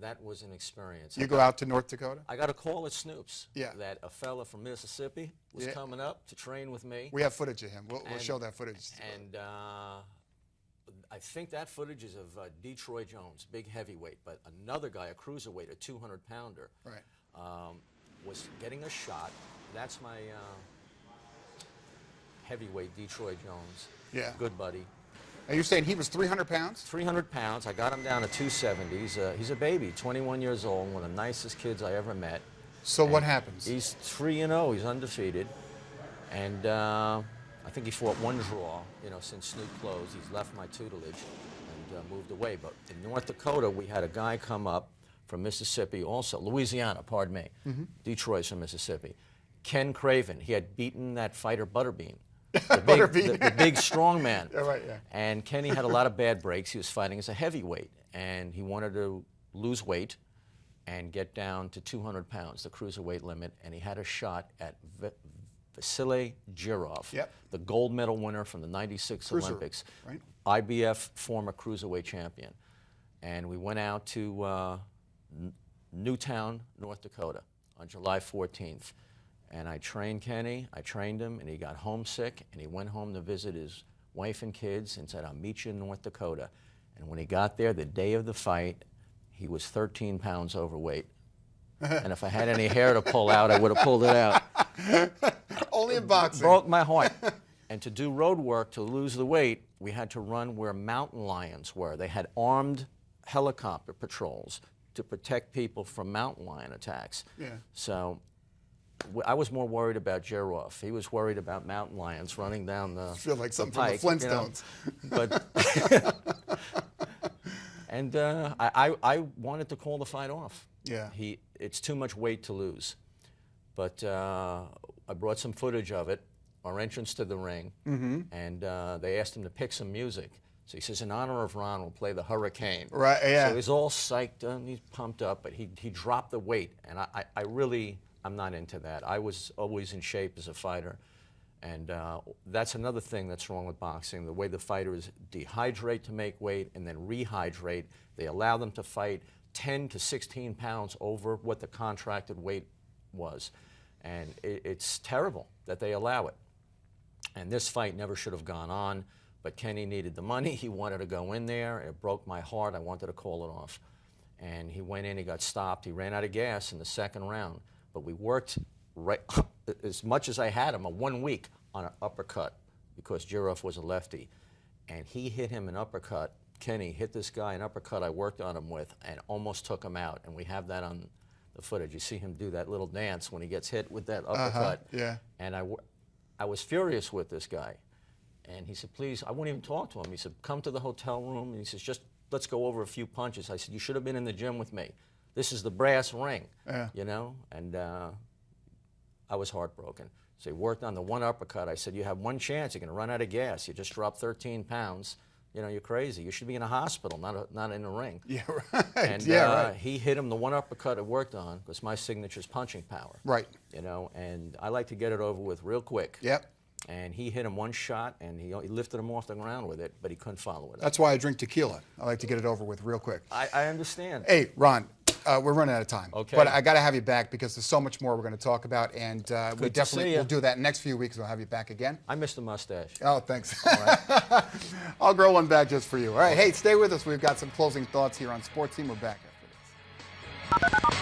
that was an experience. You go out to North Dakota? I got a call at Snoop's Yeah. that a fella from Mississippi was coming up to train with me. We have footage of him. We'll show that footage. And I think that footage is of Detroit Jones, big heavyweight, but another guy, a cruiserweight, a 200-pounder, was getting a shot. That's my heavyweight, Detroit Jones. Yeah. Good buddy. Are you saying he was 300 pounds? 300 pounds. I got him down to 270. He's a baby, 21 years old, one of the nicest kids I ever met. So what happens? He's 3-0. He's undefeated. And I think he fought one draw, since Snoop closed. He's left my tutelage and moved away. But in North Dakota, we had a guy come up from Mississippi also. Louisiana, pardon me. Detroit's from Mississippi. Ken Craven. He had beaten that fighter Butterbean. The big strong man. And Kenny had a lot of bad breaks. He was fighting as a heavyweight, and he wanted to lose weight and get down to 200 pounds, the cruiserweight limit, and he had a shot at Vasilly Jirov, the gold medal winner from the '96 Olympics, IBF former cruiserweight champion. And we went out to Newtown, North Dakota on July 14th. And I trained Kenny, I trained him, and he got homesick, and he went home to visit his wife and kids and said, I'll meet you in North Dakota. And when he got there, the day of the fight, he was 13 pounds overweight. And if I had any hair to pull out, I would have pulled it out. Only in boxing. Broke my heart. And to do road work, to lose the weight, we had to run where mountain lions were. They had armed helicopter patrols to protect people from mountain lion attacks. So I was more worried about Jirov. He was worried about mountain lions running down the pike. Feel like something from the Flintstones. But and I wanted to call the fight off. It's too much weight to lose. But I brought some footage of it, our entrance to the ring, and they asked him to pick some music. So he says, in honor of Ron, we'll play the Hurricane. So he's all psyched and he's pumped up, but he dropped the weight, and I'm not into that. I was always in shape as a fighter, and that's another thing that's wrong with boxing, the way the fighters dehydrate to make weight and then rehydrate. They allow them to fight 10 to 16 pounds over what the contracted weight was, and it's terrible that they allow it. And this fight never should have gone on, but Kenny needed the money. He wanted to go in there. It broke my heart. I wanted to call it off. And he went in, he got stopped. He ran out of gas in the second round. But we worked as much as I had him, 1 week on an uppercut because Jirov was a lefty. And he hit him an uppercut. Kenny hit this guy an uppercut I worked on him with and almost took him out. And we have that on the footage. You see him do that little dance when he gets hit with that uppercut. And I was furious with this guy. And he said, please, I wouldn't even talk to him. He said, come to the hotel room. And he says, just let's go over a few punches. I said, you should have been in the gym with me. This is the brass ring, and I was heartbroken. So he worked on the one uppercut. I said, you have one chance. You're going to run out of gas. You just dropped 13 pounds. You're crazy. You should be in a hospital, not in a ring. And he hit him the one uppercut I worked on because my signature's punching power. And I like to get it over with real quick. And he hit him one shot, and he lifted him off the ground with it, but he couldn't follow it. That's why I drink tequila. I like to get it over with real quick. I understand. Hey, Ron. We're running out of time. But I got to have you back because there's so much more we're going to talk about, and we definitely will do that in the next few weeks. We'll have you back again. I missed the mustache. Oh, thanks. I'll grow one back just for you. All right, hey, stay with us. We've got some closing thoughts here on Sports Team. We're back.